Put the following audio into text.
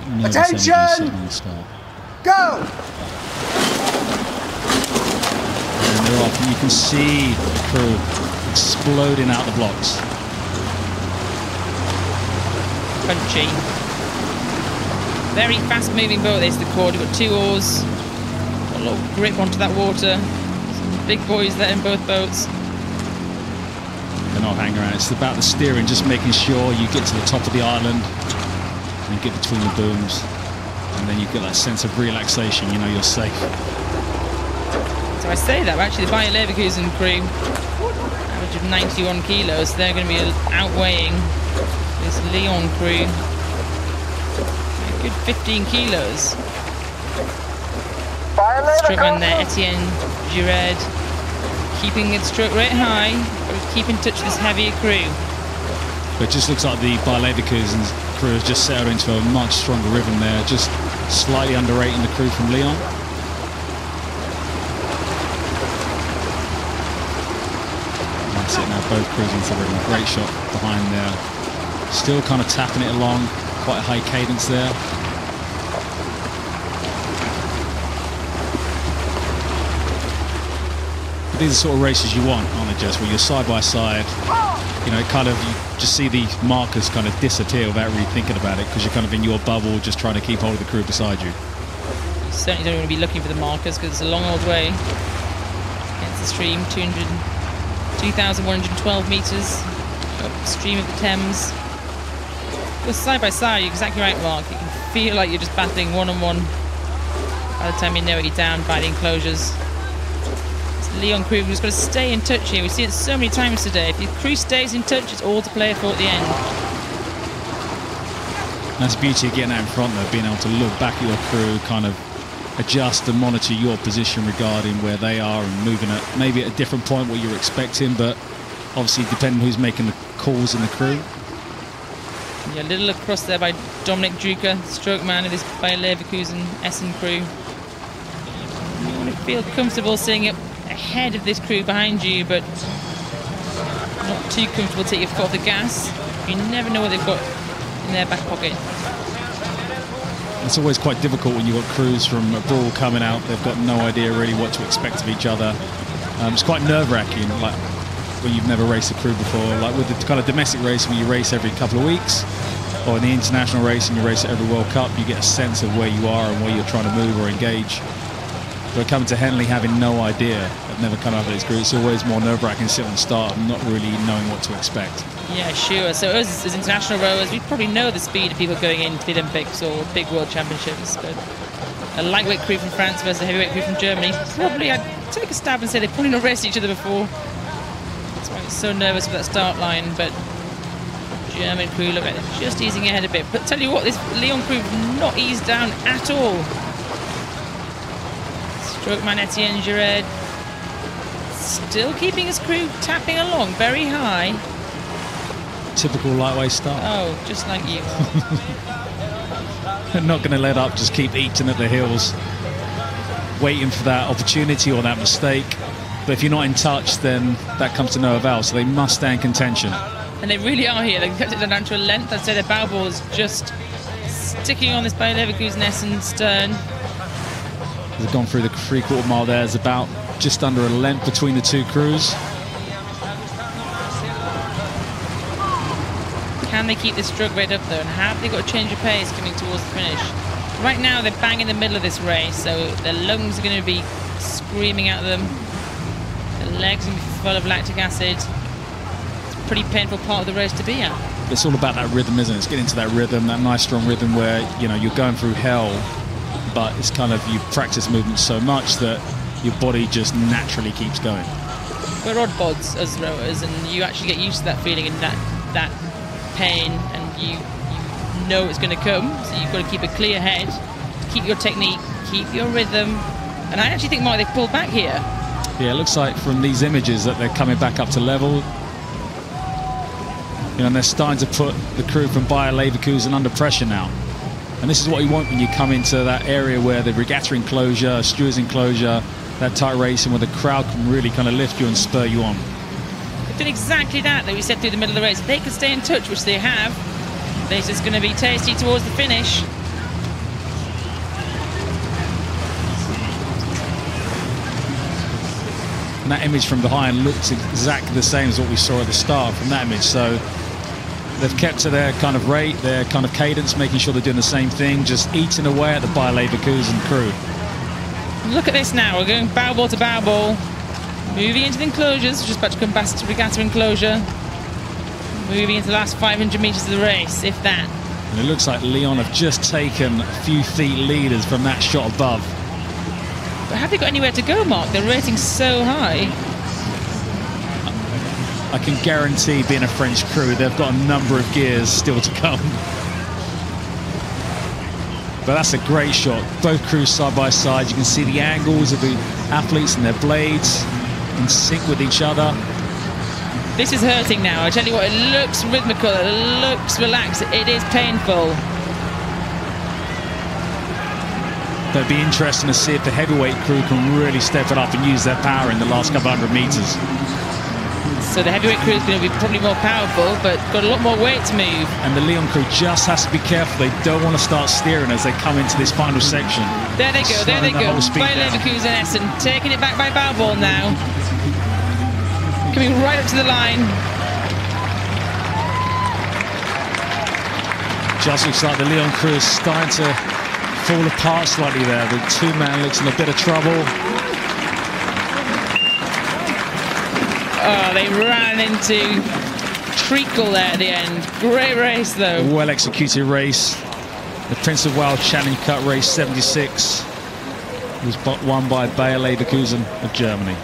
nervous energy setting on the start. Go! And they're off, and you can see the crew exploding out the blocks. Punchy. Very fast-moving boat. There's the cord. You've got 2 oars. Got a lot of grip onto that water. Some big boys there in both boats. They're not hanging around. It's about the steering, just making sure you get to the top of the island and get between the booms, and then you get that sense of relaxation. You know you're safe. So I say that, actually, the Bayer Leverkusen crew, average of 91 kilos, they're going to be outweighing this Lyon crew. A good 15 kilos. Strokeman there, Etienne Girard, keeping its stroke rate high, but keep in touch with this heavier crew. But it just looks like the Bayer Leverkusen's crew has just settled into a much stronger rhythm there, just slightly underrating the crew from Lyon. That's it now, both crews into the rhythm. Great shot behind there. Still kind of tapping it along, quite a high cadence there. But these are sort of races you want, aren't they, Jess, where you're side by side. You know, kind of, you just see these markers kind of disappear without really thinking about it, because you're kind of in your bubble, just trying to keep hold of the crew beside you. You certainly don't want to be looking for the markers, because it's a long old way against the stream. 2,112 metres upstream of the Thames. You're side by side, you're exactly right, Mark. You can feel like you're just battling one-on-one. By the time you know it, you're down by the enclosures. Lyon crew has got to stay in touch here. We've seen it so many times today. If your crew stays in touch, it's all to play for at the end. That's the beauty of getting out in front though, being able to look back at your crew, kind of adjust and monitor your position regarding where they are and moving at maybe at a different point what you're expecting, but obviously depending who's making the calls in the crew. Yeah, a little across there by Dominic Drucker, stroke man of this Bayer Leverkusen Essen crew. You want to feel comfortable seeing it ahead of this crew behind you, but not too comfortable to take your foot off the gas. You never know what they've got in their back pocket. It's always quite difficult when you've got crews from abroad coming out. They've got no idea really what to expect of each other. It's quite nerve-wracking, like when you've never raced a crew before. Like with the kind of domestic race, when you race every couple of weeks, or in the international race and you race at every World Cup, you get a sense of where you are and where you're trying to move or engage. But coming to Henley having no idea, I've never come out of this group, it's always more nerve-wracking to sit on the start and not really knowing what to expect. Yeah, sure. So us as international rowers, we probably know the speed of people going into the Olympics or big world championships, but a lightweight crew from France versus a heavyweight crew from Germany, probably, I'd take a stab and say they've probably not raced each other before. That's why I'm so nervous with that start line, but German crew look like they're just easing ahead a bit. But tell you what, this Lyon crew have not eased down at all. Strokeman Etienne Girard still keeping his crew tapping along very high. Typical lightweight start. Oh, just like you. Not going to let up, just keep eating at the heels, waiting for that opportunity or that mistake. But if you're not in touch, then that comes to no avail, so they must stay in contention. And they really are here. They've kept it down to a length. I'd say their bow ball is just sticking on this Bayer Leverkusen Essen stern. They've gone through the 3/4 mile there. There's about just under a length between the two crews. Can they keep this stroke rate up though? And have they got a change of pace coming towards the finish? Right now they're bang in the middle of this race, so their lungs are going to be screaming at them. Their legs are going to be full of lactic acid. It's a pretty painful part of the race to be at. It's all about that rhythm, isn't it? It's getting into that rhythm, that nice strong rhythm where, you know, you're going through hell, but it's kind of, you practice movement so much that your body just naturally keeps going. We're odd bods as rowers, and you actually get used to that feeling and that pain, and you know it's going to come, so you've got to keep a clear head, keep your technique, keep your rhythm. And I actually think, Mark, they've pulled back here. Yeah, it looks like from these images that they're coming back up to level. You know, and they're starting to put the crew from Bayer Leverkusen under pressure now. And this is what you want when you come into that area where the regatta enclosure, stewards enclosure, that tight racing where the crowd can really kind of lift you and spur you on. They've done exactly that we said through the middle of the race. If they can stay in touch, which they have, this is going to be tasty towards the finish. And that image from behind looks exactly the same as what we saw at the start from that image. So they've kept to their kind of rate, their kind of cadence, making sure they're doing the same thing, just eating away at the Bayer Leverkusen crew. Look at this now. We're going bow ball to bow ball. Moving into the enclosures. Just about to come back to regatta enclosure. Moving into the last 500 metres of the race, if that. And it looks like Lyon have just taken a few feet leaders from that shot above. But have they got anywhere to go, Mark? They're rating so high. I can guarantee, being a French crew, they've got a number of gears still to come. But that's a great shot. Both crews side by side. You can see the angles of the athletes and their blades in sync with each other. This is hurting now. I tell you what, it looks rhythmical, it looks relaxed. It is painful. But it'd be interesting to see if the heavyweight crew can really step it up and use their power in the last couple hundred meters. So the heavyweight crew is going to be probably more powerful, but got a lot more weight to move. And the Lyon crew just has to be careful. They don't want to start steering as they come into this final section. There they go, there they go. By Leverkusen, Essen, taking it back by bow ball now. Coming right up to the line. Just looks like the Lyon crew is starting to fall apart slightly there. The two-man looks in a bit of trouble. Oh, they ran into treacle there at the end. Great race, though. Well-executed race. The Prince of Wales Challenge Cup race 76 was won by Bayer Leverkusen of Germany.